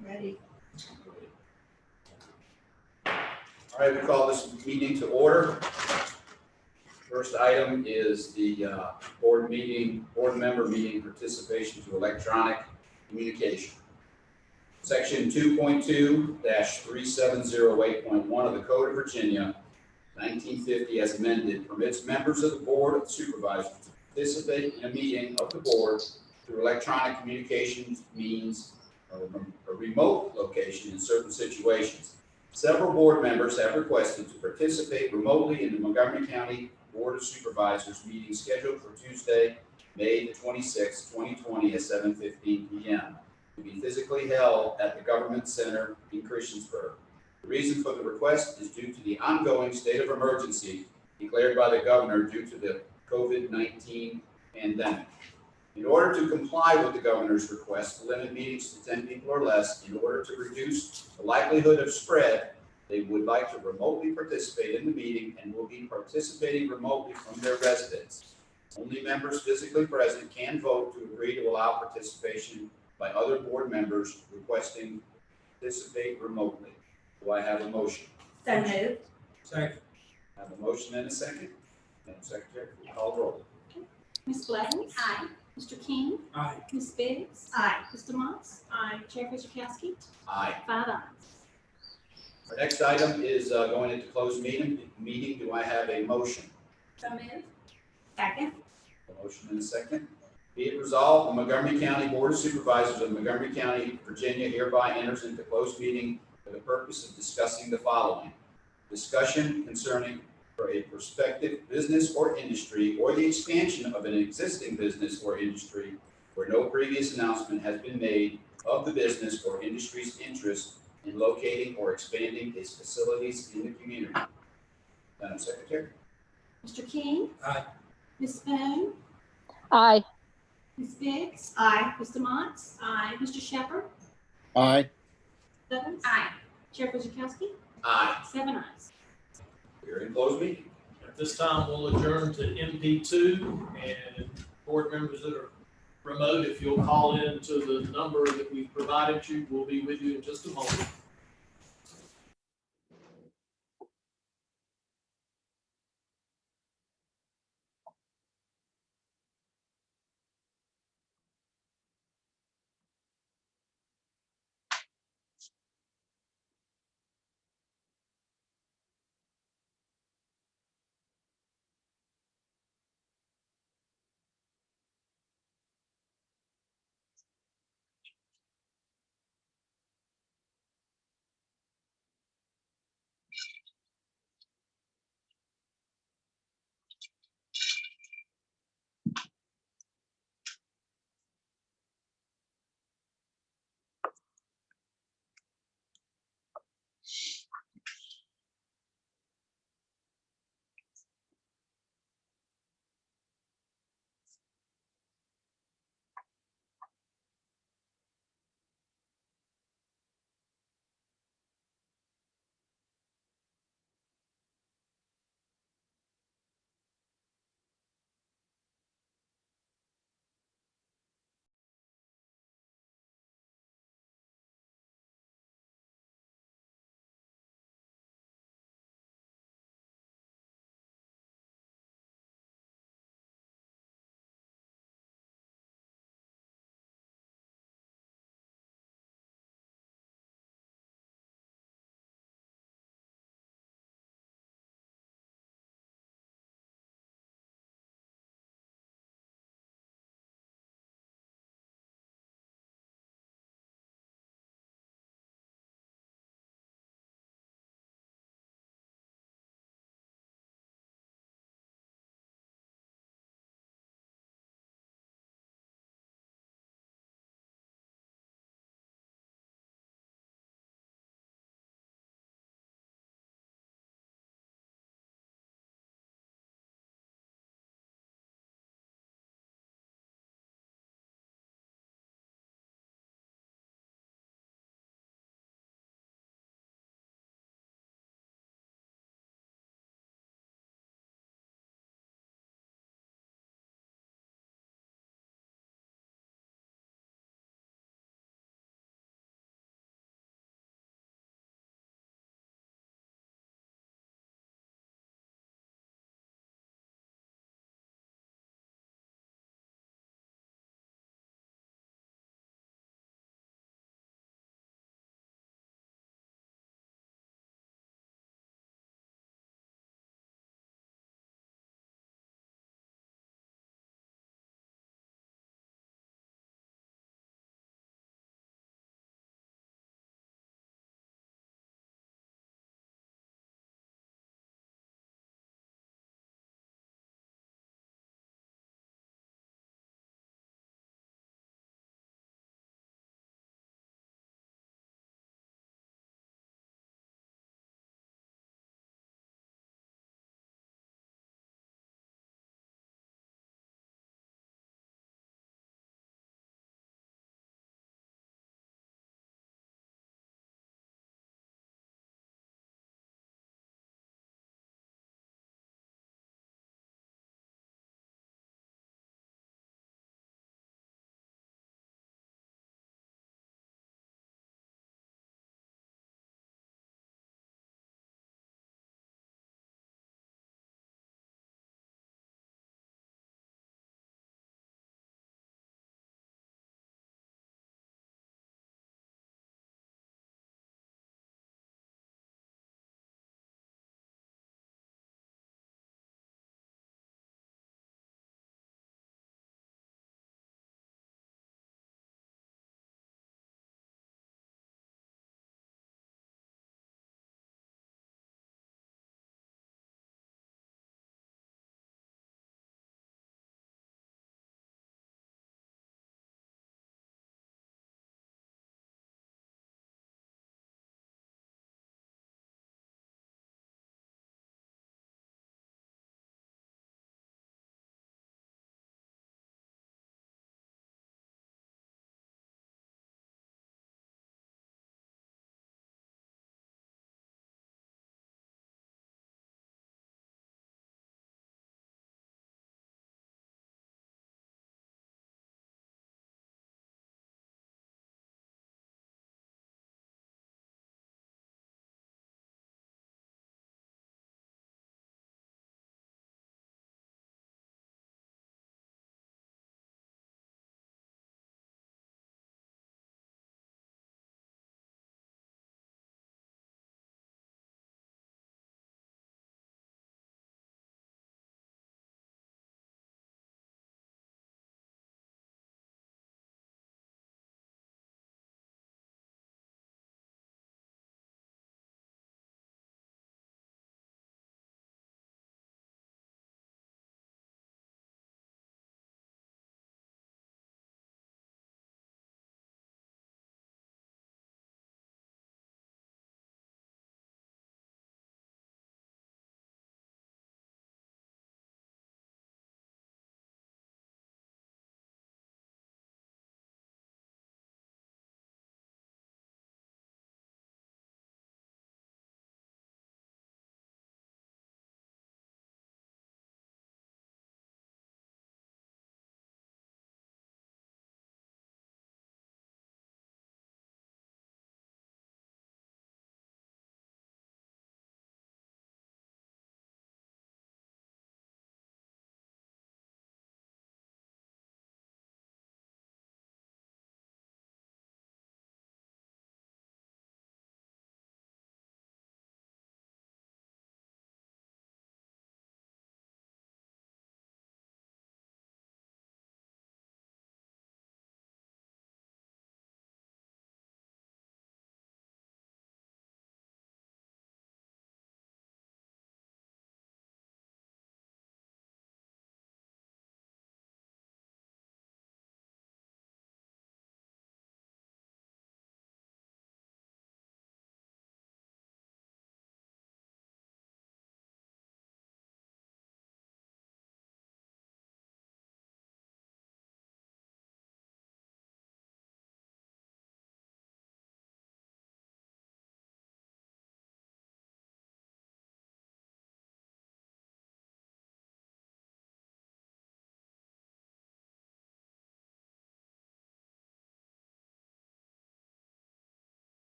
Ready. All right, we call this meeting to order. First item is the board member meeting participation to electronic communication. Section 2.2-3708.1 of the Code of Virginia, 1950 as amended, permits members of the Board of Supervisors to participate in a meeting of the board through electronic communications means or a remote location in certain situations. Several board members have requested to participate remotely in the Montgomery County Board of Supervisors meeting scheduled for Tuesday, May the 26th, 2020 at 7:15 p.m. to be physically held at the Government Center in Christiansburg. The reason for the request is due to the ongoing state of emergency declared by the governor due to the COVID-19 pandemic. In order to comply with the governor's request to limit meetings to 10 people or less, in order to reduce the likelihood of spread, they would like to remotely participate in the meeting and will be participating remotely from their residence. Only members physically present can vote to agree to allow participation by other board members requesting to participate remotely. Do I have a motion? So moved. Second. I have a motion and a second. Madam Secretary, call the roll. Ms. Blevins? Aye. Mr. King? Aye. Ms. Biggs? Aye. Mr. Motts? Aye. Chair Christiansburg? Aye. 5 ayes. Our next item is going into closed meeting. Do I have a motion? So moved. Second. A motion and a second. Be it resolved, the Montgomery County Board of Supervisors of Montgomery County, Virginia hereby enters into closed meeting for the purpose of discussing the following. Discussion concerning for a prospective business or industry or the expansion of an existing business or industry where no previous announcement has been made of the business or industry's interest in locating or expanding its facilities in the community. Madam Secretary. Mr. King? Aye. Ms. Spoon? Aye. Ms. Biggs? Aye. Mr. Motts? Aye. Mr. Shepherd? Aye. Blevins? Aye. Chair Christiansburg? Aye. 7 ayes. We are in closed meeting. At this time, we'll adjourn to MP2, and board members that are remote, if you'll call in to the number that we've provided you, we'll be with you in just a moment.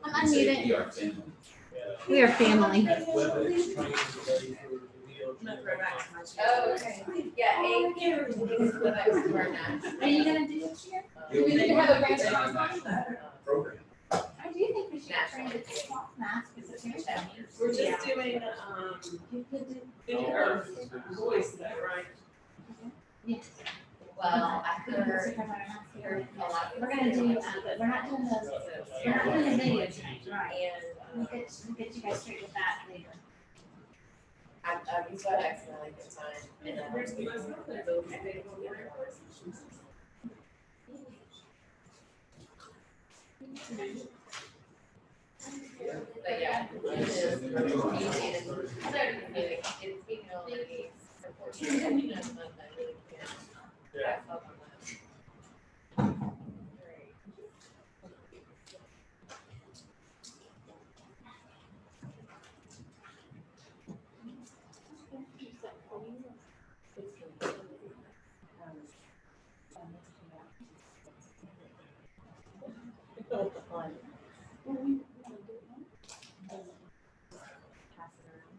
I'm Say unmuted. we are family. We are family. WebEx training today for DLG. Oh, okay. Yeah, 8 years. Are you gonna do it here? You'll we be need to one have a of the grant international program. I do think we should train the cloth mask as a parent. We're just doing, video voice, is that right? Yes. Well, I heard a lot. We're gonna do, but we're not doing the video tonight, right? We'll get you guys straight with that later. I've used WebEx and I like it fine. And Where's the most of them? But yeah, it is. It's being only for 14 minutes a month, I really can't. Yeah. Back up on that.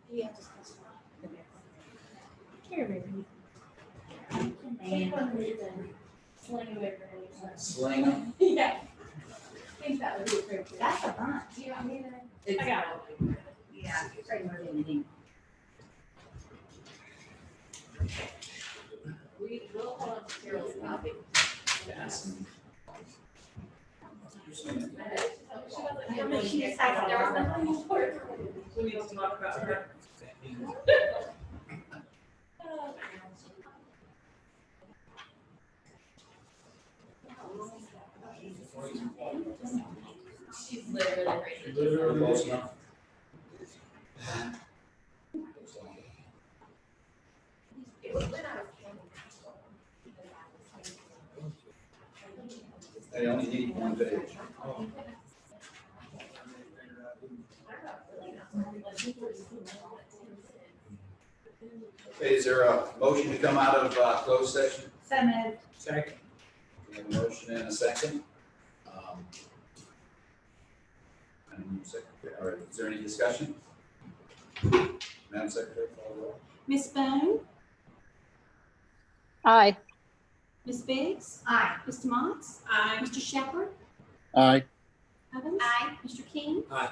Great. Here, baby. Sling them. Yeah. I think that would be appropriate. That's a bunch. Do you want me to? It's I got it. Yeah. Right more than anything. We'll hold on to Carol's copy. How many she decided there was nothing important. We need to talk about her. She's literally right. Literally. Close enough. It was when I was camping. They only need one page. Okay, is there a motion to come out of closed session? So moved. Second. We have a motion and a second. All right, is there any discussion? Madam Secretary, call the roll. Miss Bone, Aye. Miss Biggs, Aye. Mr. Motts, I Mr. Shepherd, Aye. Evans. Aye. Mr. King. Aye.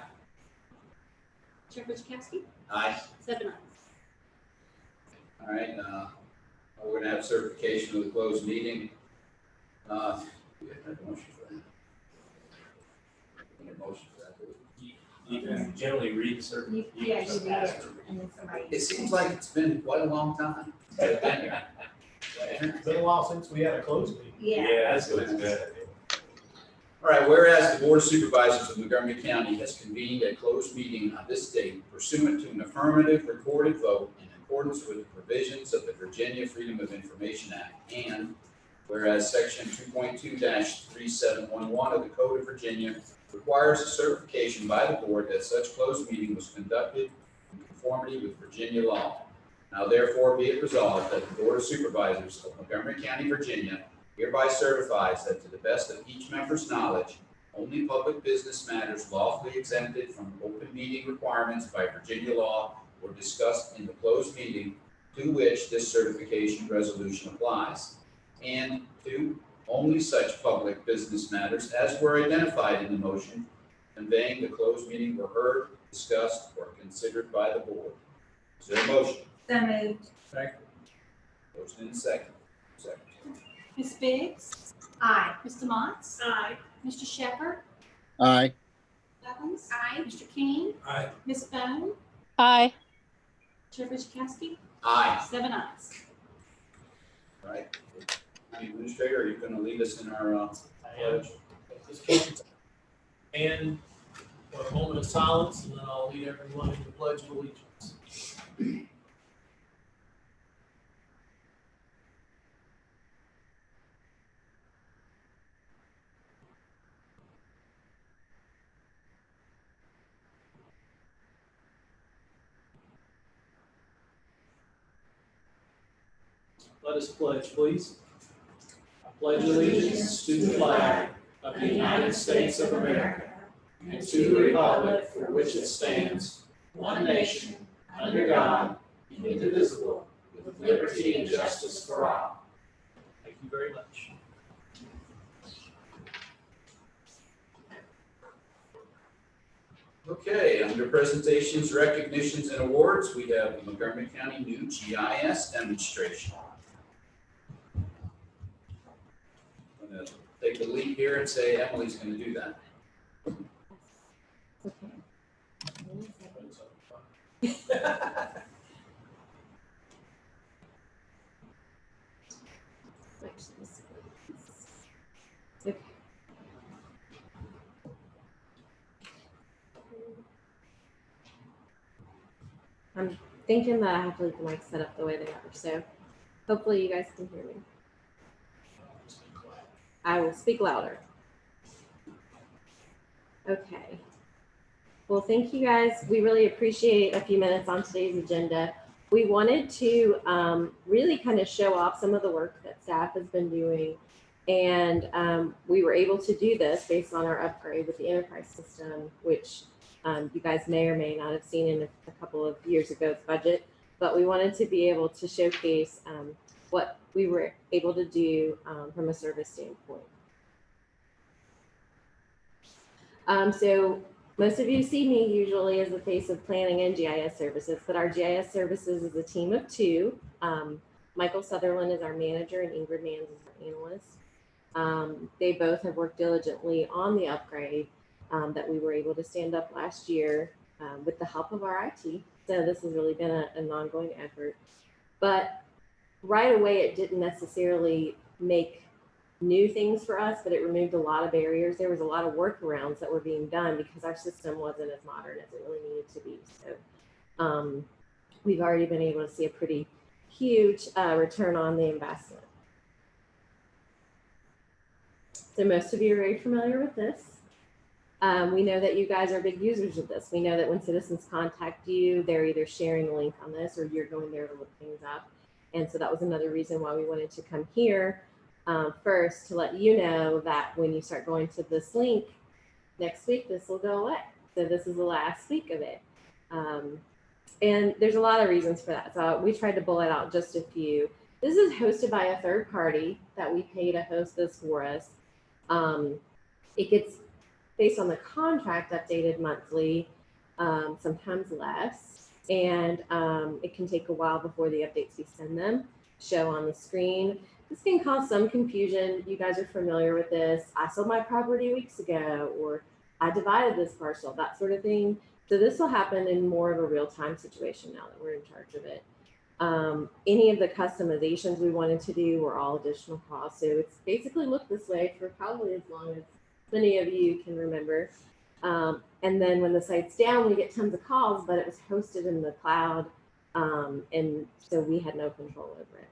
Chair Chakowski. Aye. 7 ayes. All right, we're gonna have certification of the closed meeting. We have a motion for that. We have a motion for that. You can generally read the certain. Yeah, you did. And then somebody. It seems like it's been quite a long time. It's been a while since we had a closed meeting. Yeah. That's good. All right, whereas the Board of Supervisors of Montgomery County has convened a closed meeting on this date pursuant to an affirmative recorded vote in accordance with the provisions of the Virginia Freedom of Information Act, and whereas Section 2.2-3711 of the Code of Virginia requires a certification by the board that such closed meeting was conducted in conformity with Virginia law. Now therefore be it resolved that the Board of Supervisors of Montgomery County, Virginia hereby certifies that to the best of each member's knowledge, only public business matters lawfully exempted from open meeting requirements by Virginia law were discussed in the closed meeting to which this certification resolution applies. And 2, only such public business matters as were identified in the motion conveying the closed meeting were heard, discussed, or considered by the board. Is there a motion? So moved. Second. Motion and second. Second. Miss Biggs, Aye. Mr. Motts, I Mr. Shepherd, Aye. Evans. Aye. Mr. King, Aye. Miss Bone, Aye. Chair Chakowski. Aye. 7 ayes. All right. County Administrator, are you going to lead us in our pledge? Just keep it. And for a moment of silence, and then I'll lead everyone in the Pledge of Allegiance. Let us pledge, please. I pledge allegiance to the flag of the United States of America and to the republic for which it stands, one nation, under God, indivisible, with liberty and justice for all. Thank you very much. Okay, under presentations, recognitions, and awards, we have the Montgomery County new GIS demonstration. I'm gonna take the lead here and say Emily's gonna do that. Okay. I'm thinking that I have to leave the mic set up the way they are, so hopefully you guys can hear me. I will speak louder. Okay. Well, thank you guys. We really appreciate a few minutes on today's agenda. We wanted to really kind of show off some of the work that staff has been doing. And we were able to do this based on our upgrade with the enterprise system, which you guys may or may not have seen in a couple of years ago's budget. But we wanted to be able to showcase what we were able to do from a service standpoint. So most of you see me usually as the face of planning and GIS services, but our GIS services is a team of two. Michael Sutherland is our manager and Ingrid Mans is our analyst. They both have worked diligently on the upgrade that we were able to stand up last year with the help of our IT. So this has really been an ongoing effort. But right away, it didn't necessarily make new things for us, but it removed a lot of barriers. There was a lot of workarounds that were being done because our system wasn't as modern as it really needed to be. So we've already been able to see a pretty huge return on the investment. So most of you are very familiar with this. We know that you guys are big users of this. We know that when citizens contact you, they're either sharing a link on this or you're going there to look things up. And so that was another reason why we wanted to come here first to let you know that when you start going to this link next week, this will go away. So this is the last week of it. And there's a lot of reasons for that. So we tried to bullet out just a few. This is hosted by a third party that we pay to host this for us. It gets, based on the contract, updated monthly, sometimes less. And it can take a while before the updates we send them show on the screen. This can cause some confusion. You guys are familiar with this. I sold my property weeks ago, or I divided this parcel, that sort of thing. So this will happen in more of a real-time situation now that we're in charge of it. Any of the customizations we wanted to do were all additional costs. So it's basically looked this way for probably as long as many of you can remember. And then when the site's down, we get tons of calls, but it was hosted in the cloud. And so we had no control over it.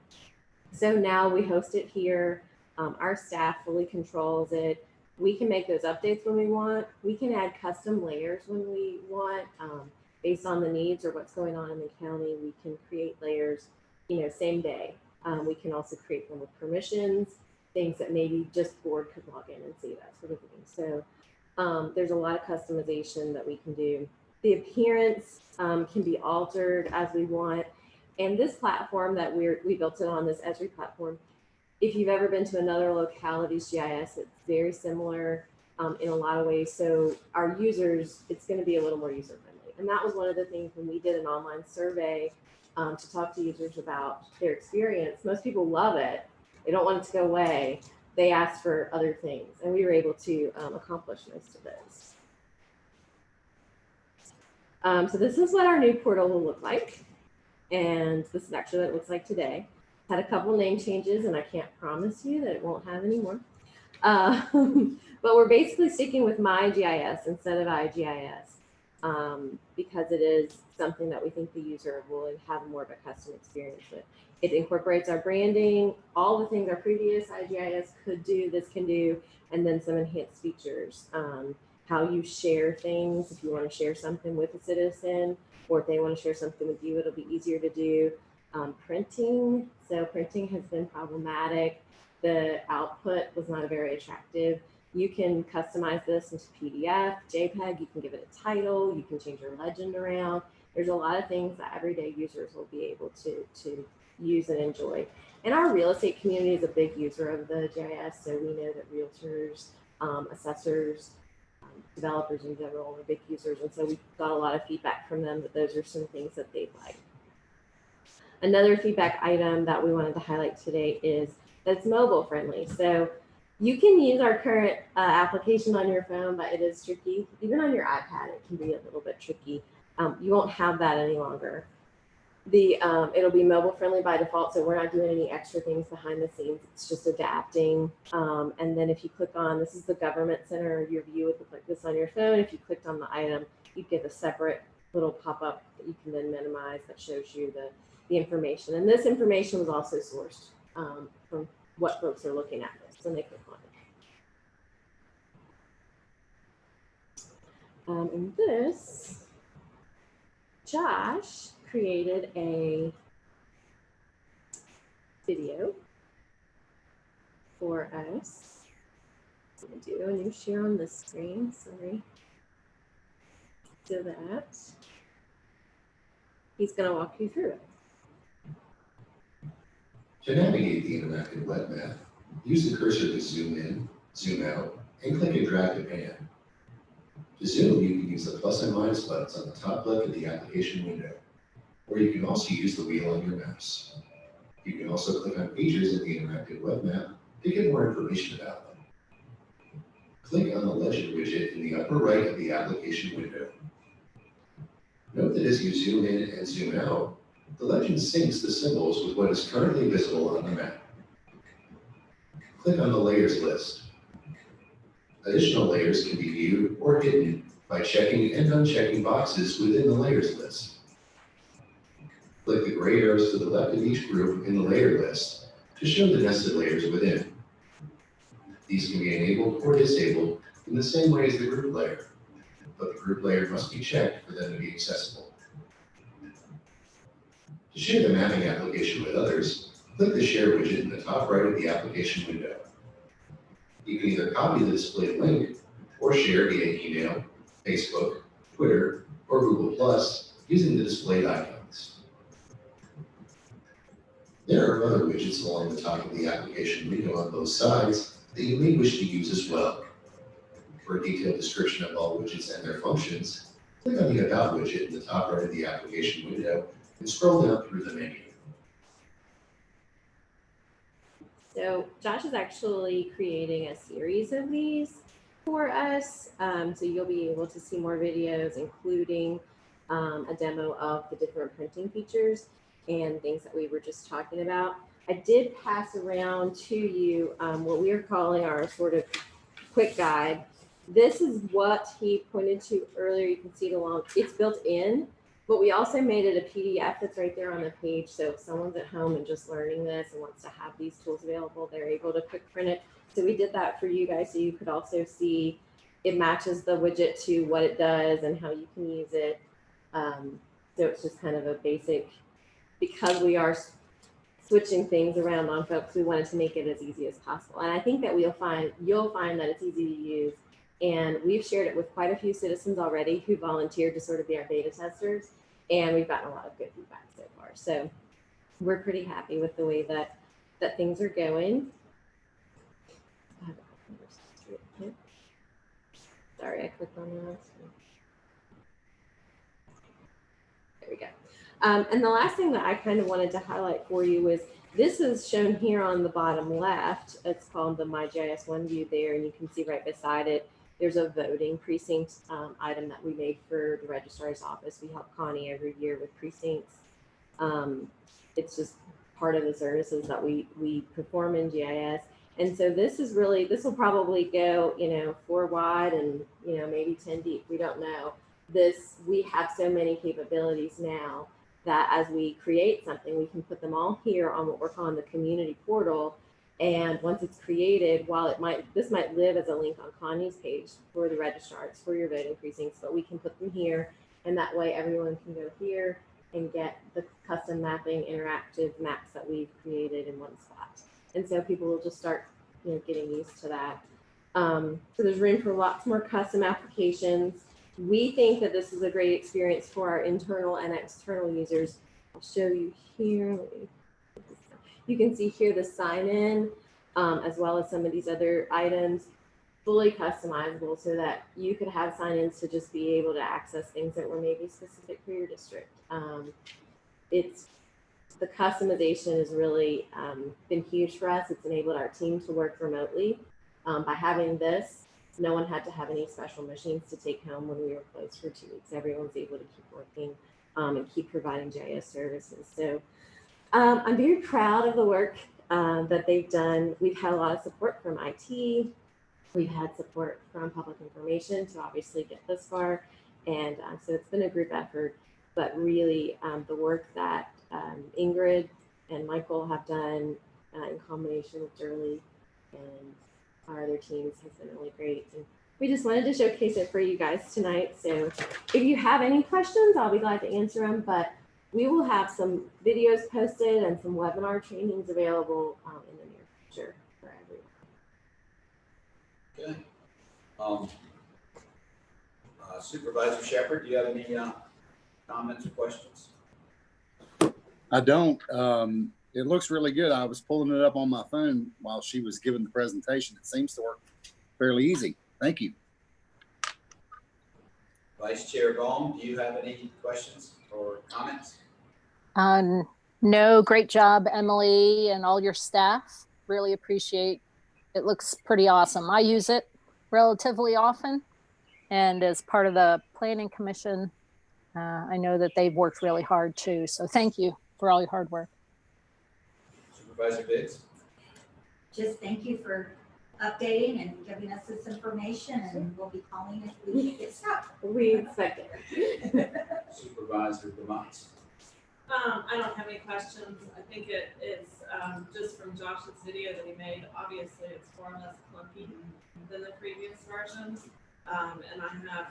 So now we host it here. Our staff fully controls it. We can make those updates when we want. We can add custom layers when we want, based on the needs or what's going on in the county. We can create layers, same day. We can also create them with permissions, things that maybe just board could log in and see, that sort of thing. So there's a lot of customization that we can do. The appearance can be altered as we want. And this platform that we built it on, this Esri platform, if you've ever been to another locality's GIS, it's very similar in a lot of ways. So our users, it's going to be a little more user friendly. And that was one of the things when we did an online survey to talk to users about their experience. Most people love it. They don't want it to go away. They ask for other things, and we were able to accomplish most of those. So this is what our new portal will look like. And this is actually what it looks like today. Had a couple name changes, and I can't promise you that it won't have any more. But we're basically sticking with My GIS instead of iGIS because it is something that we think the user will have more of a custom experience with. It incorporates our branding, all the things our previous iGIS could do, this can do, and then some enhanced features. How you share things, if you want to share something with a citizen, or if they want to share something with you, it'll be easier to do. Printing, so printing has been problematic. The output was not very attractive. You can customize this into PDF, JPEG, you can give it a title, you can change your legend around. There's a lot of things that everyday users will be able to use and enjoy. And our real estate community is a big user of the GIS, so we know that realtors, assessors, developers in general are big users, and so we got a lot of feedback from them that those are some things that they like. Another feedback item that we wanted to highlight today is that it's mobile friendly. So you can use our current application on your phone, but it is tricky. Even on your iPad, it can be a little bit tricky. You won't have that any longer. It'll be mobile friendly by default, so we're not doing any extra things behind the scenes. It's just adapting. And then if you click on, this is the government center, your view would look like this on your phone. If you clicked on the item, you get a separate little pop-up that you can then minimize that shows you the information. And this information was also sourced from what folks are looking at this when they click on it. And this, Josh created a video for us. I'm gonna do a new share on this screen, sorry. So that he's gonna walk you through it. To navigate the interactive web map, use the cursor to zoom in, zoom out, and click and drag to pan. To zoom, you can use the plus and minus buttons on the top left of the application window, or you can also use the wheel on your mouse. You can also click on features in the interactive web map to get more information about them. Click on the legend widget in the upper right of the application window. Note that as you zoom in and zoom out, the legend syncs the symbols with what is currently visible on the map. Click on the layers list. Additional layers can be viewed or hidden by checking and unchecking boxes within the layers list. Click the gray arrows to the left of each group in the layer list to show the nested layers within. These can be enabled or disabled in the same way as the group layer, but the group layer must be checked for them to be accessible. To share the mapping application with others, click the Share widget in the top right of the application window. You can either copy the displayed link or share via email, Facebook, Twitter, or Google+ using the displayed icons. There are other widgets along the top of the application window on both sides that you may wish to use as well. For a detailed description of all widgets and their functions, click on the About widget in the top right of the application window and scroll down through the menu. So Josh is actually creating a series of these for us. So you'll be able to see more videos, including a demo of the different printing features and things that we were just talking about. I did pass around to you what we are calling our sort of quick guide. This is what he pointed to earlier. You can see it along, it's built in, but we also made it a PDF that's right there on the page. So if someone's at home and just learning this and wants to have these tools available, they're able to quick print it. So we did that for you guys, so you could also see it matches the widget to what it does and how you can use it. So it's just kind of a basic, because we are switching things around on folks, we wanted to make it as easy as possible. And I think that you'll find that it's easy to use. And we've shared it with quite a few citizens already who volunteered to sort of be our beta testers. And we've gotten a lot of good feedback so far. So we're pretty happy with the way that things are going. Sorry, I clicked on that. There we go. And the last thing that I kind of wanted to highlight for you is this is shown here on the bottom left. It's called the My GIS One View there, and you can see right beside it, there's a voting precinct item that we made for the registrar's office. We help Connie every year with precincts. It's just part of the services that we perform in GIS. And so this will probably go, 4 wide and, maybe 10 deep. We don't know. We have so many capabilities now that as we create something, we can put them all here on what we're calling the community portal. And once it's created, while this might live as a link on Connie's page for the registrars, for your voting precincts, but we can put them here, and that way everyone can go here and get the custom mapping interactive maps that we've created in one spot. And so people will just start, getting used to that. So there's room for lots more custom applications. We think that this is a great experience for our internal and external users. I'll show you here. You can see here the sign-in, as well as some of these other items, fully customizable so that you could have sign-ins to just be able to access things that were maybe specific for your district. The customization has really been huge for us. It's enabled our team to work remotely. By having this, no one had to have any special machines to take home when we were closed for 2 weeks. Everyone's able to keep working and keep providing GIS services. So I'm very proud of the work that they've done. We've had a lot of support from IT. We've had support from public information to obviously get this far. And so it's been a group effort, but really the work that Ingrid and Michael have done in combination with Shirley and our other teams has been really great. And we just wanted to showcase it for you guys tonight. So if you have any questions, I'll be glad to answer them, but we will have some videos posted and some webinar trainings available in the near future for everyone. Okay. Supervisor Shepherd, do you have any comments or questions? I don't. It looks really good. I was pulling it up on my phone while she was giving the presentation. It seems to work fairly easy. Thank you. Vice Chair Baum, do you have any questions or comments? No, great job, Emily, and all your staff. Really appreciate it. Looks pretty awesome. I use it relatively often, and as part of the Planning Commission, I know that they've worked really hard too. So thank you for all your hard work. Supervisor Biggs? Just thank you for updating and giving us this information, and we'll be calling if we get stuck. We expect it. Supervisor Demont? I don't have any questions. I think it is just from Josh's video that he made. Obviously, it's far less clunky than the previous versions. And I have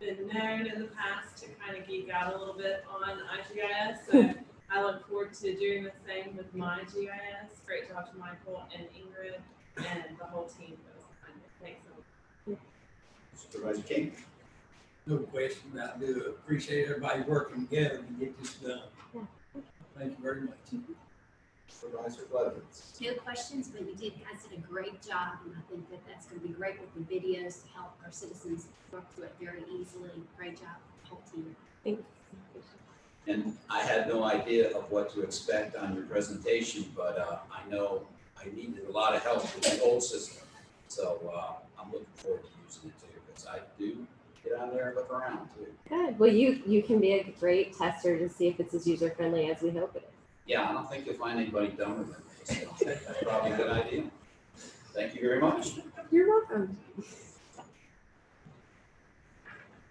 been known in the past to kind of geek out a little bit on IGIS. So I look forward to doing the same with my GIS. Great job to Michael and Ingrid and the whole team that was behind it. Thanks so much. Supervisor King? No question. I do appreciate everybody working together to get this done. Thank you very much. Supervisor Blevins? No questions, but you guys did a great job, and I think that that's going to be great with the videos to help our citizens work through it very easily. Great job, whole team. Thanks. And I had no idea of what to expect on your presentation, but I know I needed a lot of help with the old system. So I'm looking forward to using it too, because I do get on there and look around too. Good. Well, you can be a great tester to see if it's as user friendly as we hope it is. Yeah, I don't think you'll find anybody dumber than me, so that's probably a good idea. Thank you very much. You're welcome.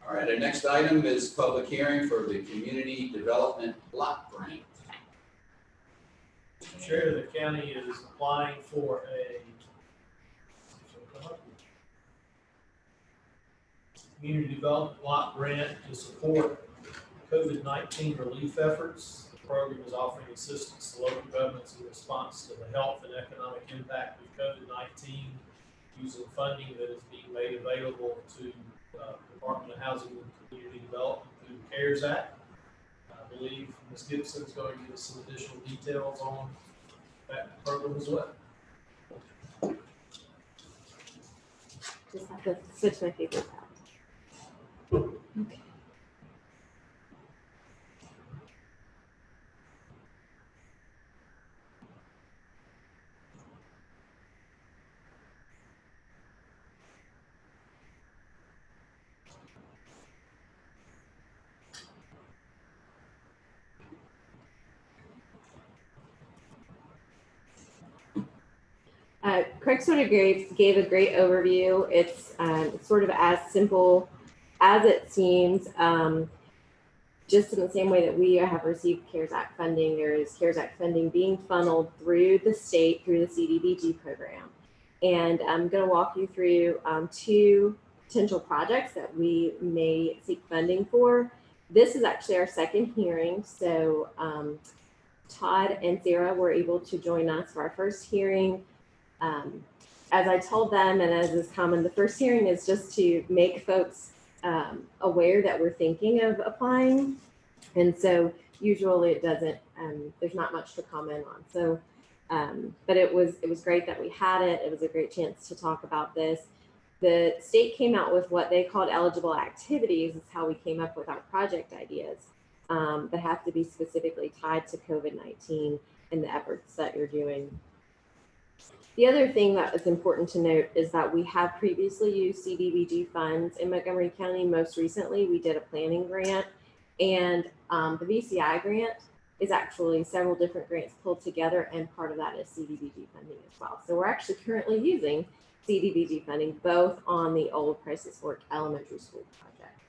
All right, our next item is public hearing for the Community Development Block Grant. Chair, the county is applying for a community development block grant to support COVID-19 relief efforts. The program is offering assistance to local governments in response to the health and economic impact of COVID-19 using funding that is being made available to Department of Housing and Community Development through the CARES Act. I believe Ms. Gibson is going to give us some additional details on that program as well. Just have to switch my paper out. Okay. Craig sort of gave a great overview. It's sort of as simple as it seems. Just in the same way that we have received CARES Act funding, there is CARES Act funding being funneled through the state, through the CDBG program. And I'm going to walk you through two potential projects that we may seek funding for. This is actually our second hearing. So Todd and Sarah were able to join us for our first hearing. as I told them, and as is common, the first hearing is just to make folks aware that we're thinking of applying. And so usually it doesn't, there's not much to comment on. So, but it was great that we had it. It was a great chance to talk about this. The state came out with what they called eligible activities. Is how we came up with our project ideas that have to be specifically tied to COVID-19 and the efforts that you're doing. The other thing that is important to note is that we have previously used CDBG funds in Montgomery County. Most recently, we did a planning grant, and the VCI grant is actually several different grants pulled together, and part of that is CDBG funding as well. So we're actually currently using CDBG funding both on the old Precincts Elementary School project.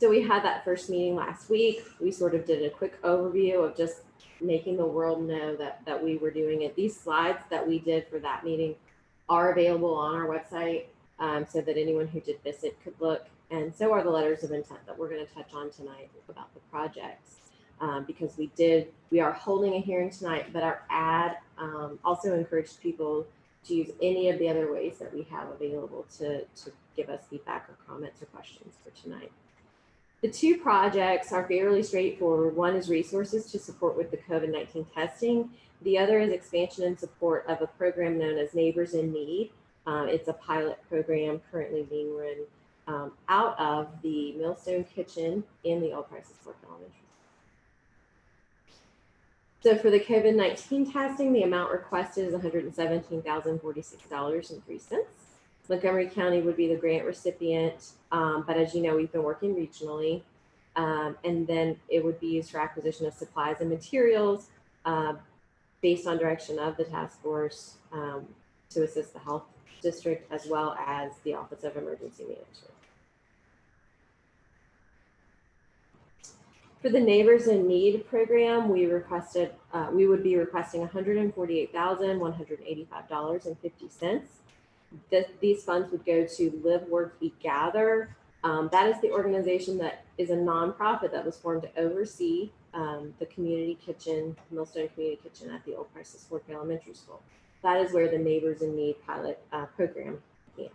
So we had that first meeting last week. We sort of did a quick overview of just making the world know that we were doing it. These slides that we did for that meeting are available on our website so that anyone who did visit could look. And so are the letters of intent that we're going to touch on tonight about the projects. Because we are holding a hearing tonight, but our ad also encouraged people to use any of the other ways that we have available to give us feedback or comments or questions for tonight. The two projects are fairly straightforward. One is resources to support with the COVID-19 testing. The other is expansion and support of a program known as Neighbors in Need. It's a pilot program currently being run out of the Millstone Kitchen in the Old Christiansburg Elementary. So for the COVID-19 testing, the amount requested is $117,046.03. Montgomery County would be the grant recipient, but as you know, we've been working regionally, and then it would be used for acquisition of supplies and materials based on direction of the task force to assist the health district as well as the Office of Emergency Management. For the Neighbors in Need program, we requested, we would be requesting $148,185.50. These funds would go to Live, Work, Eat, Gather. That is the organization that is a nonprofit that was formed to oversee the community kitchen, Millstone Community Kitchen at the Old Christiansburg Elementary School. That is where the Neighbors in Need pilot program came.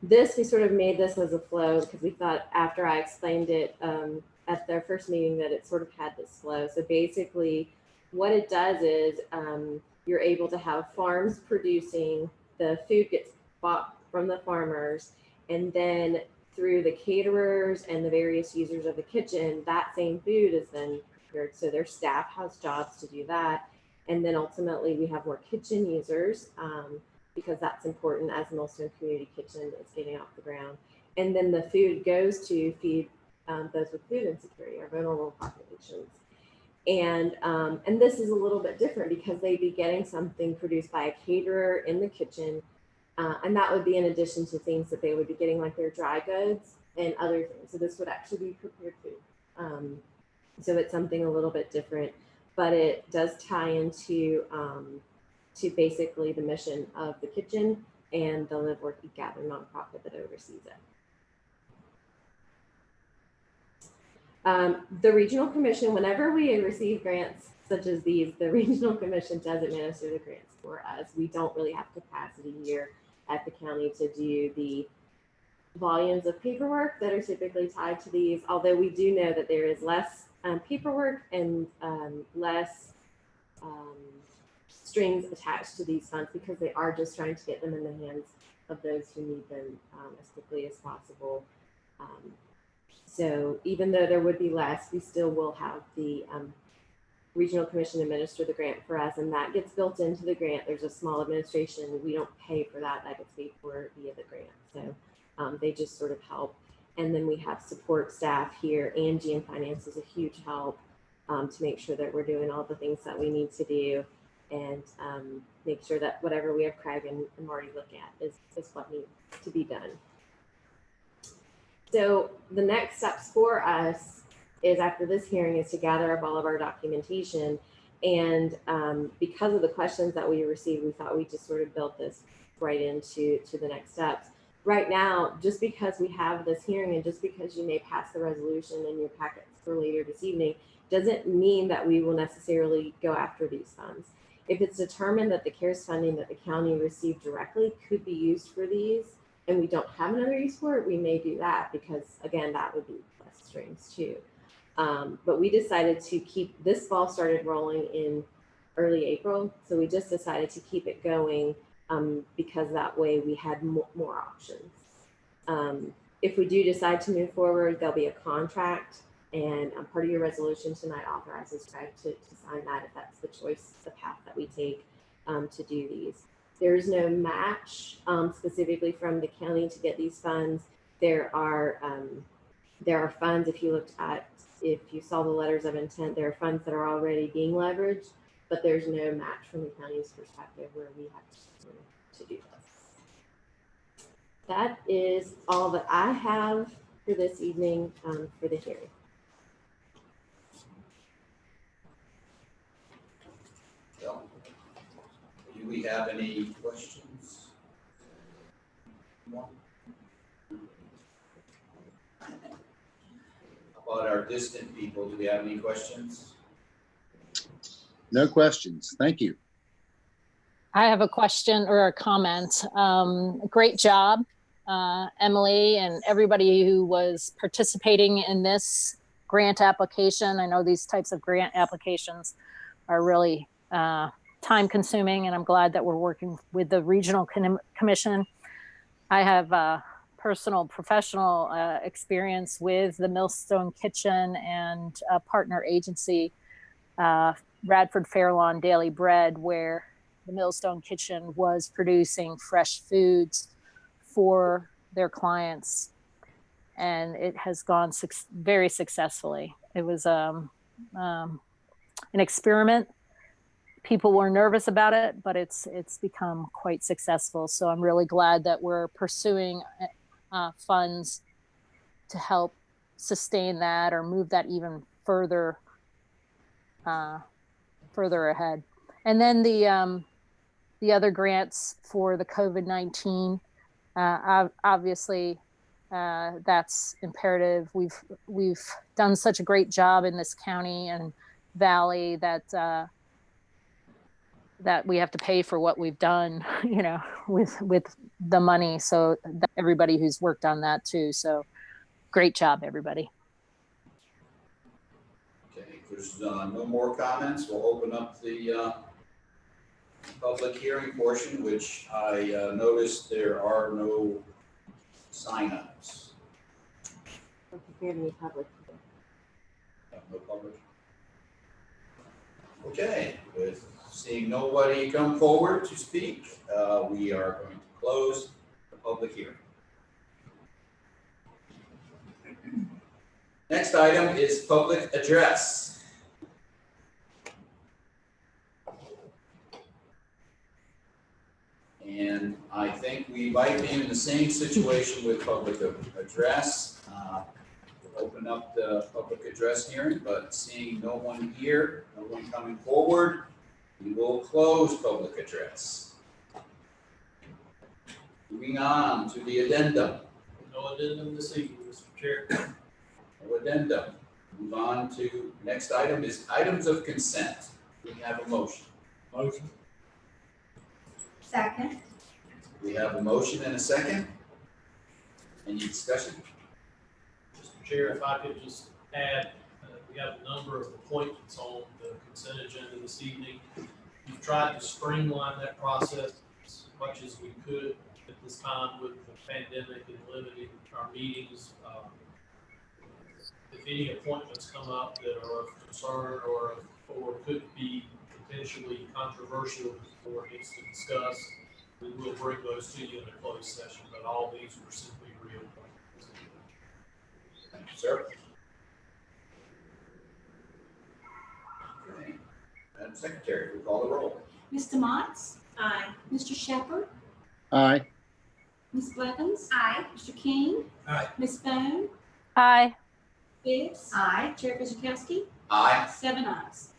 We sort of made this as a flow because we thought after I explained it at their first meeting that it sort of had this flow. So basically what it does is you're able to have farms producing, the food gets bought from the farmers, and then through the caterers and the various users of the kitchen, that same food is then prepared. So their staff has jobs to do that. And then ultimately we have more kitchen users because that's important as Millstone Community Kitchen is getting off the ground. And then the food goes to feed those with food insecurity or vulnerable populations. And this is a little bit different because they'd be getting something produced by a caterer in the kitchen. And that would be in addition to things that they would be getting like their dry goods and other things. So this would actually be prepared food. So it's something a little bit different, but it does tie into to basically the mission of the kitchen and the Live, Work, Eat, Gather nonprofit that oversees it. The Regional Commission, whenever we receive grants such as these, the Regional Commission does administer the grants for us. We don't really have capacity here at the county to do the volumes of paperwork that are typically tied to these, although we do know that there is less paperwork and less strings attached to these funds because they are just trying to get them in the hands of those who need them as quickly as possible. So even though there would be less, we still will have the Regional Commission administer the grant for us, and that gets built into the grant. There's a small administration. We don't pay for that. That gets paid for via the grant. So they just sort of help. And then we have support staff here. Angie in finance is a huge help to make sure that we're doing all the things that we need to do and make sure that whatever we have Craig and Marty look at is what needs to be done. So the next steps for us is after this hearing is to gather up all of our documentation. And because of the questions that we received, we thought we'd just sort of build this right into the next steps. Right now, just because we have this hearing and just because you may pass the resolution in your packets for later this evening, doesn't mean that we will necessarily go after these funds. If it's determined that the CARES funding that the county received directly could be used for these, and we don't have another use for it, we may do that because again, that would be less strings too. But we decided to keep, this fall started rolling in early April. So we just decided to keep it going because that way we had more options. If we do decide to move forward, there'll be a contract, and part of your resolution tonight authorizes Greg to sign that if that's the choice, the path that we take to do these. There is no match specifically from the county to get these funds. There are funds, if you saw the letters of intent, there are funds that are already being leveraged, but there's no match from the county's perspective where we have to do this. That is all that I have for this evening for the hearing. Do we have any questions? How about our distant people? Do we have any questions? No questions. Thank you. I have a question or a comment. Great job, Emily, and everybody who was participating in this grant application. I know these types of grant applications are really time consuming, and I'm glad that we're working with the Regional Commission. I have personal professional experience with the Millstone Kitchen and a partner agency, Radford Fairlawn Daily Bread, where the Millstone Kitchen was producing fresh foods for their clients, and it has gone very successfully. It was an experiment. People were nervous about it, but it's become quite successful. So I'm really glad that we're pursuing funds to help sustain that or move that even further ahead. And then the other grants for the COVID-19, obviously that's imperative. We've done such a great job in this county and valley that we have to pay for what we've done, you know, with the money. So everybody who's worked on that too. So great job, everybody. Okay, if there's no more comments, we'll open up the public hearing portion, which I noticed there are no sign-ups. Don't hear any public. No public. Okay, with seeing nobody come forward to speak, we are going to close the public hearing. Next item is public address. And I think we might be in the same situation with public address. We'll open up the public address hearing, but seeing no one here, no one coming forward, we will close public address. Moving on to the addendum. No addendum this evening, Mr. Chair. No addendum. Move on to next item is items of consent. We have a motion. Motion. Second. We have a motion and a second. Any discussion? Mr. Chair, if I could just add, we have a number of appointments on the consent agenda this evening. We've tried to streamline that process as much as we could at this time with the pandemic and limiting our meetings. If any appointments come up that are of concern or could be potentially controversial or needs to discuss, we will bring those to you in a closed session, but all these were simply reappointments. Thank you, sir. Okay. Madam Secretary, we call the roll. Mr. Motts? Aye. Mr. Shepherd? Aye. Ms. Blevins? Aye. Mr. King? Aye. Ms. Bone? Hi. Bibbs? Aye. Chair Guzekowski? Aye. 7 ayes.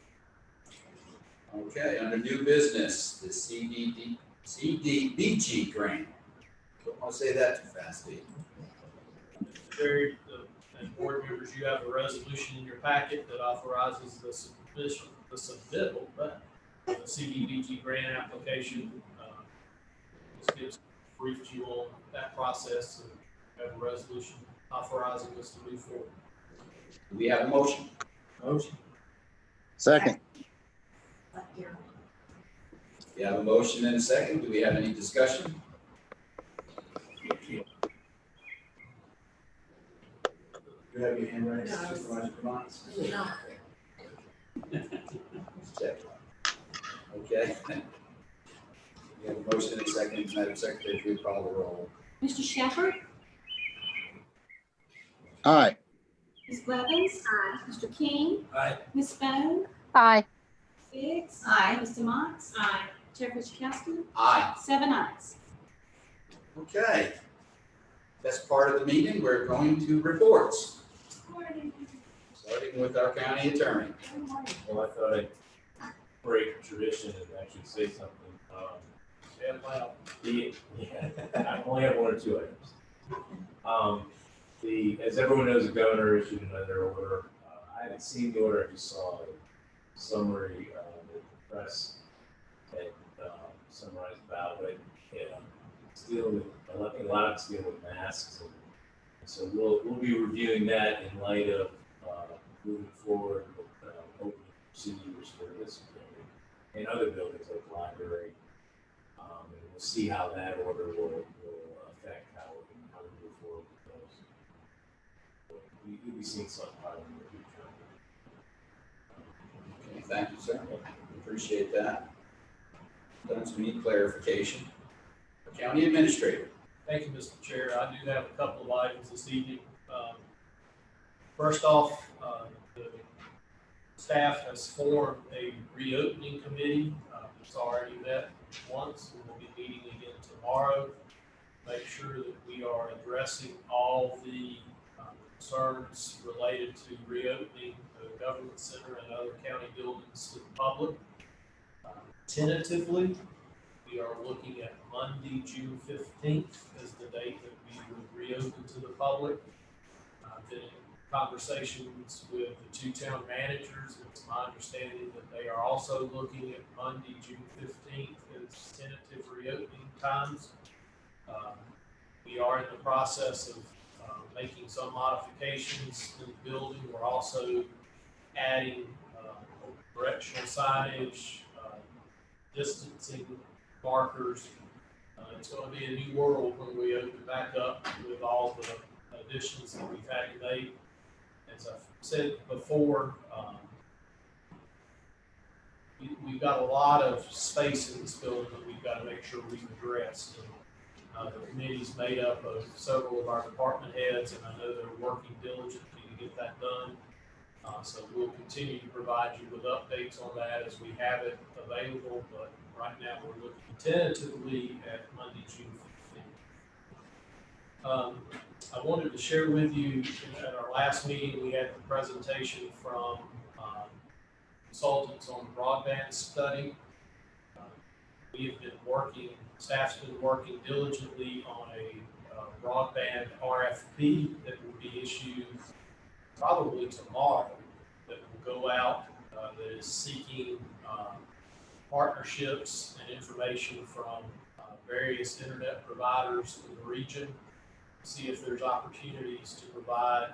Okay, under new business, the CDBG grant. Don't want to say that too fast, Steve. Mr. Chair, and board members, you have a resolution in your packet that authorizes the submittal CDBG grant application. This gives briefed you on that process and have a resolution authorizing us to move forward. Do we have a motion? Motion. Second. We have a motion and a second. Do we have any discussion? You have your hand raised, No, I was- Supervisor Devons? No. Check. Okay. We have a motion and a second. Madam Secretary, if you would call the roll. Mr. Shepherd? Aye. Ms. Blevins? Aye. Mr. King? Aye. Ms. Bone? Aye. Biggs? Aye. Mr. Motts? Aye. Chair Christiansburg? Aye. 7 ayes. Okay. That's part of the meeting. We're going to reports, starting with our county attorney. Well, I thought I'd break tradition and actually say something. Yeah, well, I only have 1 or 2 items. As everyone knows, the governor issued another order. I haven't seen the order, I just saw a summary that the press had summarized about it. It's dealing with, a lot of it's dealing with masks. And so we'll be reviewing that in light of moving forward with opening procedures for this building and other buildings like the library. And we'll see how that order will affect how we move forward with those. So you'll be seeing something probably in the future. Okay, thank you, sir. Appreciate that. Does need clarification. County Administrator. thank you, Mr. Chair. I do have a couple of items this evening. First off, the staff has formed a reopening committee. It's already met once, and we'll be meeting again tomorrow. Make sure that we are addressing all the concerns related to reopening the government center and other county buildings to the public. Tentatively, we are looking at Monday, June 15th as the date that we would reopen to the public. I've been in conversations with the 2 town managers, and it's my understanding that they are also looking at Monday, June 15th as tentative reopening times. We are in the process of making some modifications in the building. We're also adding directional signage, distancing markers. It's going to be a new world when we open back up with all the additions that we've had to make. As I've said before, we've got a lot of space in this building that we've got to make sure we've addressed. The committee's made up of several of our department heads, and I know they're working diligently to get that done. So we'll continue to provide you with updates on that as we have it available, but right now we're looking tentatively at Monday, June 15th. I wanted to share with you, at our last meeting, we had the presentation from consultants on the broadband study. We have been working, staff's been working diligently on a broadband RFP that will be issued probably tomorrow, that will go out, that is seeking partnerships and information from various internet providers in the region, see if there's opportunities to provide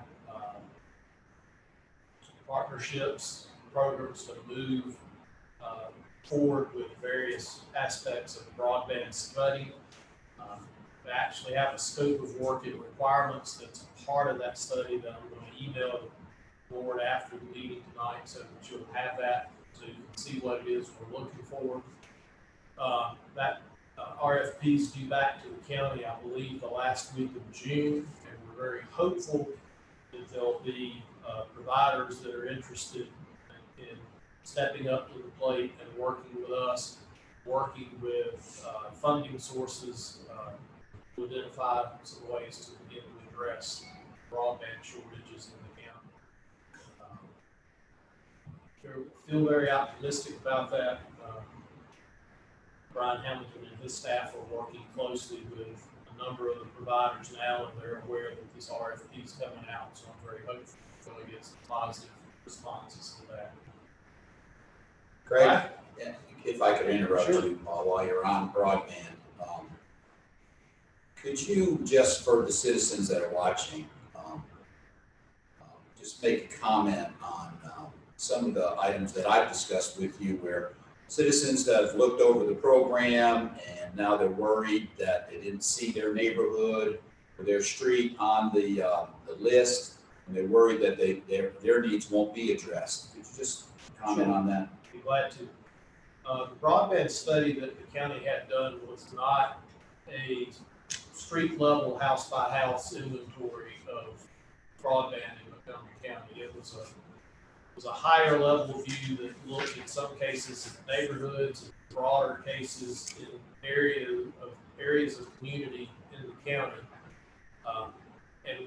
partnerships, programs to move forward with various aspects of the broadband study. We actually have a scope of work and requirements that's a part of that study that I'm going to email the board after the meeting tonight, so that you'll have that so you can see what it is we're looking for. That RFP is due back to the county, I believe, the last week of June, and we're very hopeful that there'll be providers that are interested in stepping up to the plate and working with us, working with funding sources to identify some ways to begin to address broadband shortages in the county. Feel very optimistic about that. Brian Hamilton and his staff are working closely with a number of the providers now, and they're aware that this RFP is coming out, so I'm very hopeful we're going to get some positive responses to that. Craig, yeah, I could interrupt Sure. you while you're on broadband. Could you, just for the citizens that are watching, just make a comment on some of the items that I've discussed with you where citizens have looked over the program and now they're worried that they didn't see their neighborhood or their street on the list, and they're worried that their needs won't be addressed. Could you just comment on that? Be glad to. The broadband study that the county had done was not a street level, house by house inventory of broadband in Montgomery County. It was a higher level view that looked in some cases at neighborhoods, in broader cases in areas of community in the county. And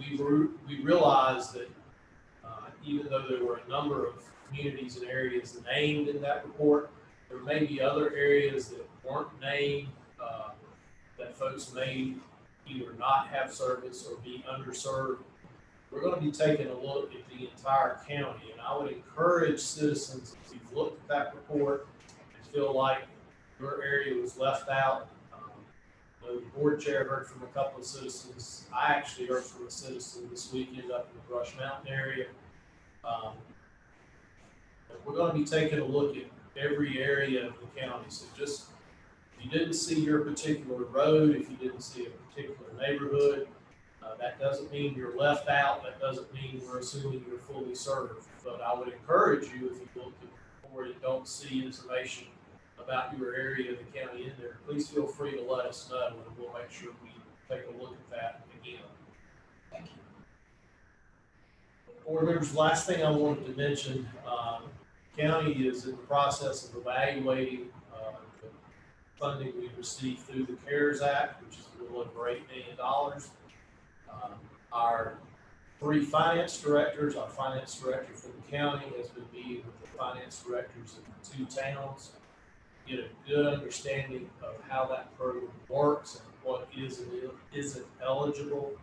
we realized that even though there were a number of communities and areas named in that report, there may be other areas that weren't named, that folks may either not have service or be underserved. We're going to be taking a look at the entire county, and I would encourage citizens, if you've looked at that report and feel like your area was left out. The board chair heard from a couple of citizens. I actually heard from a citizen this weekend up in the Brush Mountain area. We're going to be taking a look at every area of the county. So just, if you didn't see your particular road, if you didn't see a particular neighborhood, that doesn't mean you're left out. That doesn't mean we're assuming you're fully served. But I would encourage you, if you look at the report and don't see information about your area of the county in there, please feel free to let us know, and we'll make sure we take a look at that again. Thank you. Board members, last thing I wanted to mention, county is in the process of evaluating the funding we received through the CARES Act, which is a little over $8 million. Our three finance directors, our finance director for the county has been meeting with the finance directors of the two towns, get a good understanding of how that program works and what is and isn't eligible.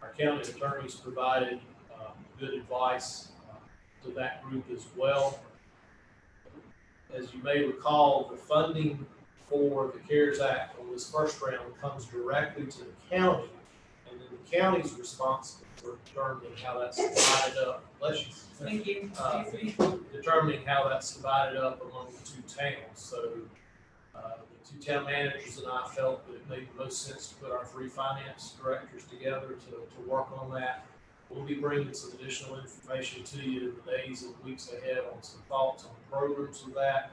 Our county attorneys provided good advice to that group as well. As you may recall, the funding for the CARES Act on this first round comes directly to the county, and then the county's responsible for determining how that's divided up. Bless you. Thank you. Determining how that's divided up among the two towns. So the two town managers and I felt that it made the most sense to put our three finance directors together to work on that. We'll be bringing some additional information to you in the days and weeks ahead on some thoughts on programs of that.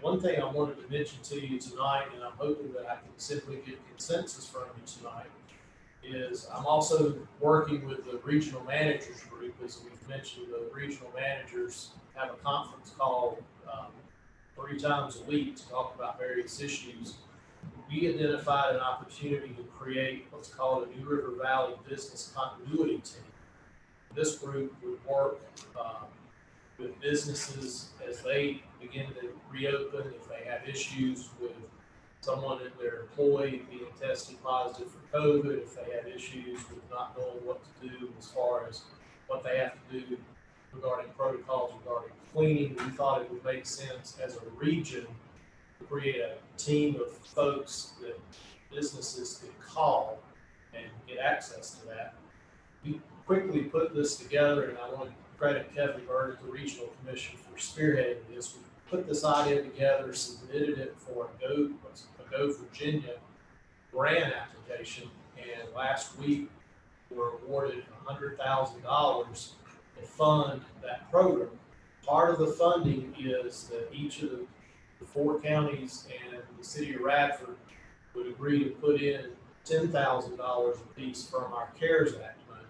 One thing I wanted to mention to you tonight, and I'm hoping that I can simply get consensus from you tonight, is I'm also working with the regional managers group. As we've mentioned, the regional managers have a conference call 3 times a week to talk about various issues. We identified an opportunity to create what's called a New River Valley Business Continuity Team. This group would work with businesses as they begin to reopen, if they have issues with someone in their employee being tested positive for COVID, if they have issues with not knowing what to do as far as what they have to do regarding protocols regarding cleaning. We thought it would make sense as a region to create a team of folks that businesses could call and get access to that. We quickly put this together, and I want to credit Kevin Bird at the Regional Commission for spearheading this. We put this idea together, submitted it for a Go Virginia grant application, and last week we were awarded $100,000 to fund that program. Part of the funding is that each of the 4 counties and the city of Radford would agree to put in $10,000 apiece from our CARES Act money.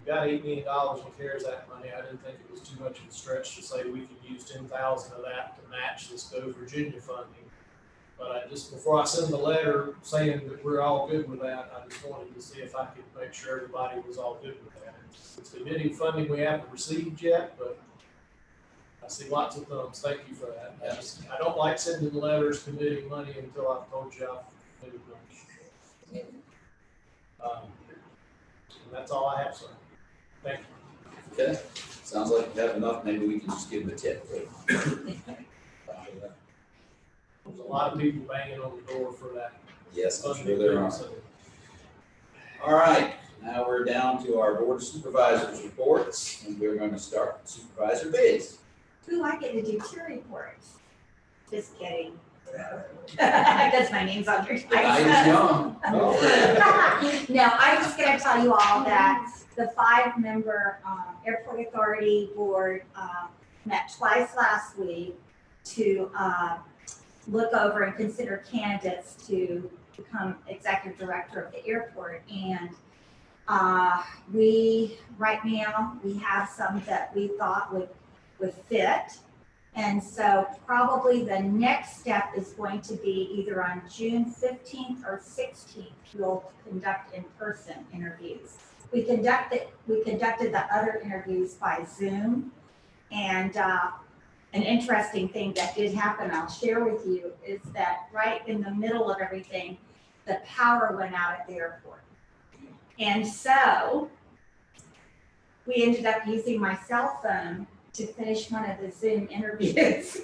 We got $8 million in CARES Act money. I didn't think it was too much of a stretch to say we could use $10,000 of that to match this Go Virginia funding. But before I send the letter saying that we're all good with that, I just wanted to see if I could make sure everybody was all good with that. It's committing funding we haven't received yet, but I see lots of thumbs. Thank you for that. I don't like sending letters committing money until I've told you I've committed money. And that's all I have, sir. Thank you. Okay, sounds like you have enough. Maybe we can just give them a tip. There's a lot of people banging on the door for that. Yes, I'm funding, sure there are. so All right, now we're down to our Board of Supervisors reports, and we're going to start with Supervisor Biggs. Ooh, I get to do two reports. Just kidding. Because my name's on your. I was young. No, I'm just gonna tell you all that the 5-member Airport Authority Board met twice last week to look over and consider candidates to become executive director of the airport. And right now, we have some that we thought would fit. And so probably the next step is going to be either on June 15th or 16th, we'll conduct in-person interviews. We conducted the other interviews by Zoom. And an interesting thing that did happen, I'll share with you, is that right in the middle of everything, the power went out at the airport. And so we ended up using my cell phone to finish one of the Zoom interviews.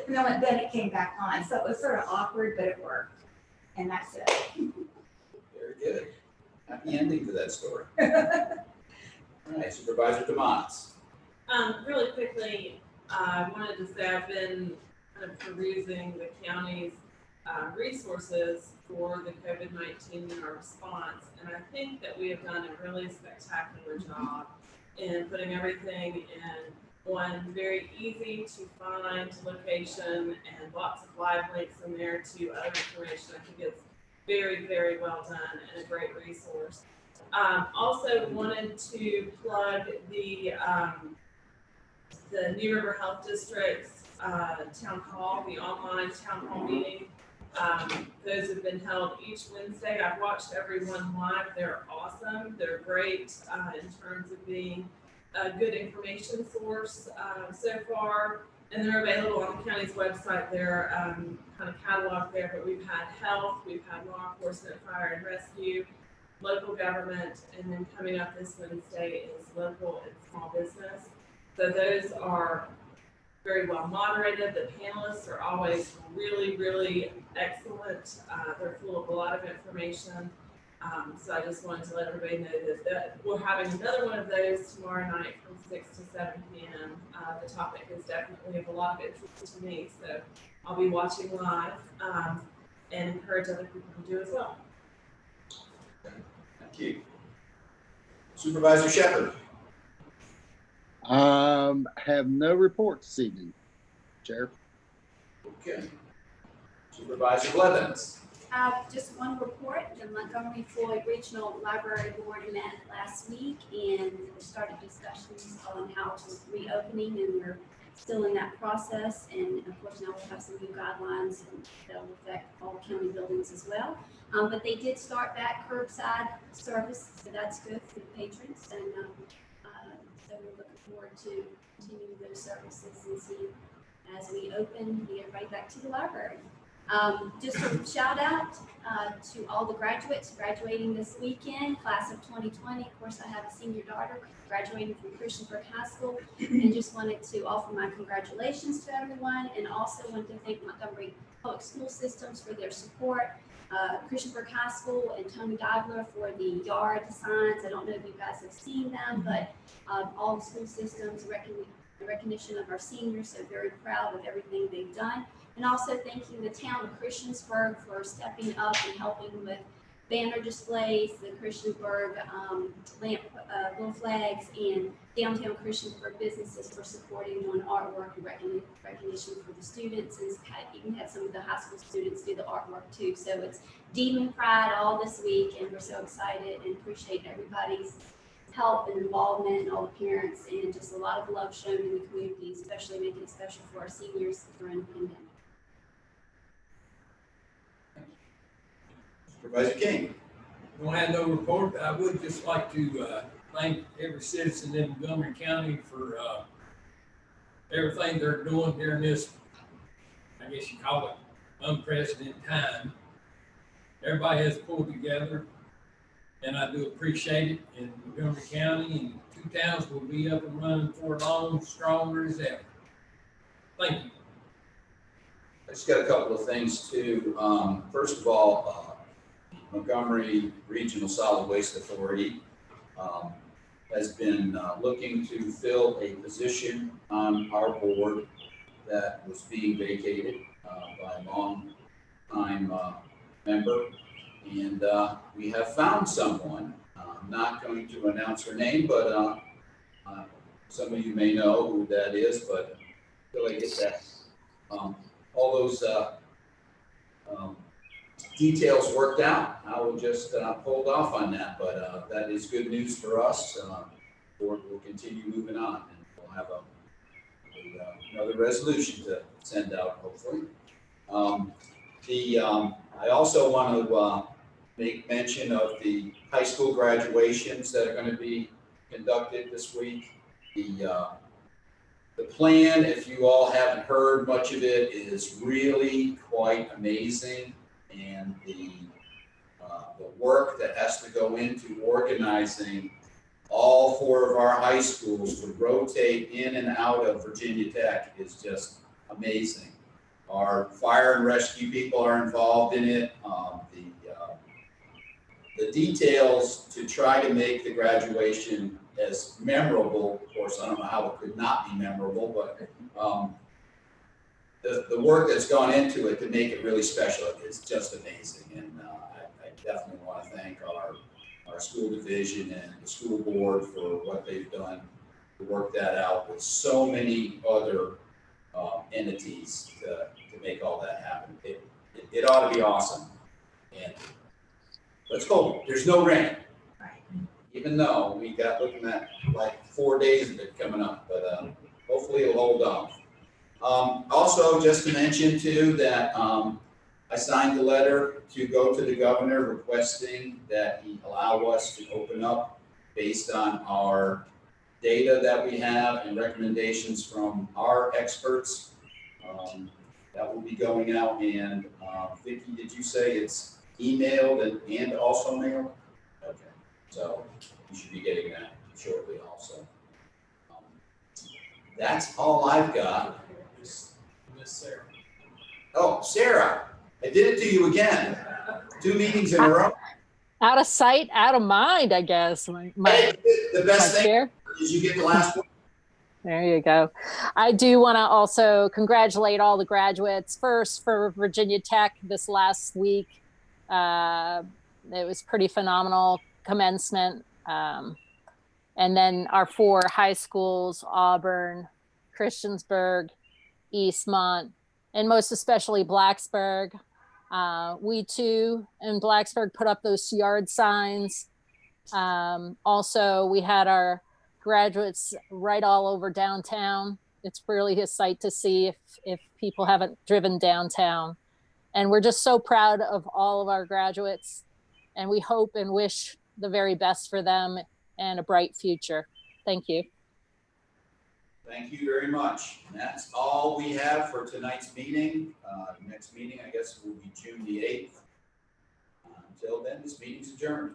And then it came back on. So it was sort of awkward, but it worked. And that's it. Very good. Happy ending to that story. All right, Supervisor DeMons. Really quickly, I wanted to say I've been kind of perusing the county's resources for the COVID-19 response, and I think that we have done a really spectacular job in putting everything in one very easy to find location and lots of live links in there to other information. I think it's very, very well done and a great resource. Also wanted to plug the New River Health District's town hall, the online town hall meeting. Those have been held each Wednesday. I've watched everyone live. They're awesome. They're great in terms of being a good information source so far. And they're available on the county's website. They're kind of cataloged there, but we've had health, we've had law enforcement, fire and rescue, local government, and then coming up this Wednesday is local and small business. So those are very well moderated. The panelists are always really, really excellent. They're full of a lot of information. So I just wanted to let everybody know that we're having another one of those tomorrow night from 6 to 7 p.m. The topic is definitely of a lot of interest to me, so I'll be watching live and encourage other people to do as well. Thank you. Supervisor Shepherd. Have no report this evening, Chair. Okay. Supervisor Blevins. Just one report. The Montgomery Floyd Regional Library Board met last week and started discussions on how it's reopening, and we're still in that process. And of course, now we'll have some new guidelines that will affect all county buildings as well. But they did start back curbside service, so that's good for the patrons. And so we're looking forward to continuing those services and see as we open, get everybody back to the library. Just a shout out to all the graduates graduating this weekend, class of 2020. Of course, I have a senior daughter graduating from Christiansburg High School, and just wanted to offer my congratulations to everyone, and also wanted to thank Montgomery Public School Systems for their support. Christiansburg High School and Tony Dibler for the yard signs. I don't know if you guys have seen them, but all the school systems recognition of our seniors, so very proud of everything they've done. And also thanking the town of Christiansburg for stepping up and helping with banner displays, the Christiansburg lamp, little flags, and downtown Christiansburg businesses for supporting on artwork and recognition for the students. And even had some of the high school students do the artwork too. So it's Demon Pride all this week, and we're so excited and appreciate everybody's help and involvement, and all the parents, and just a lot of love shown in the community, especially making it special for our seniors during the pandemic. Supervisor King. I don't have no report. I would just like to thank every citizen in Montgomery County for everything they're doing during this, I guess you call it, unprecedented time. Everybody has pulled together, and I do appreciate it. In Montgomery County and 2 towns will be up and running for long, stronger as ever. Thank you. just got a couple of things too. First of all, Montgomery Regional Solid Waste Authority has been looking to fill a position on our board that was being vacated by a long-time member. And we have found someone. I'm not going to announce her name, but some of you may know who that is, but until I get that, all those details worked out, I will just hold off on that, but that is good news for us. We'll continue moving on, and we'll have another resolution to send out, hopefully. I also want to make mention of the high school graduations that are going to be conducted this week. The plan, if you all haven't heard much of it, is really quite amazing, and the work that has to go into organizing all 4 of our high schools to rotate in and out of Virginia Tech is just amazing. Our fire and rescue people are involved in it. The details to try to make the graduation as memorable, of course, I don't know how it could not be memorable, but the work that's gone into it to make it really special is just amazing. And I definitely want to thank our school division and the school board for what they've done to work that out with so many other entities to make all that happen. It ought to be awesome. And let's hope there's no rain. Even though we got looking at like 4 days of it coming up, but hopefully it'll hold off. Also, just to mention too that I signed the letter to go to the governor requesting that he allow us to open up based on our data that we have and recommendations from our experts. That will be going out. And Vicki, did you say it's emailed and also mailed? Okay, so you should be getting that shortly also. That's all I've got. Miss Sarah. Oh, Sarah, I did it to you again. 2 meetings in a row. Out of sight, out of mind, I guess. Hey, the best thing chair. is you get the last one. There you go. I do want to also congratulate all the graduates. First, for Virginia Tech this last week. It was pretty phenomenal commencement. And then our 4 high schools, Auburn, Christiansburg, Eastmont, and most especially Blacksburg. We too in Blacksburg put up those yard signs. Also, we had our graduates right all over downtown. It's really a sight to see if people haven't driven downtown. And we're just so proud of all of our graduates, and we hope and wish the very best for them and a bright future. Thank you. Thank you very much. And that's all we have for tonight's meeting. Next meeting, I guess, will be June the 8th. Until then, this meeting's adjourned.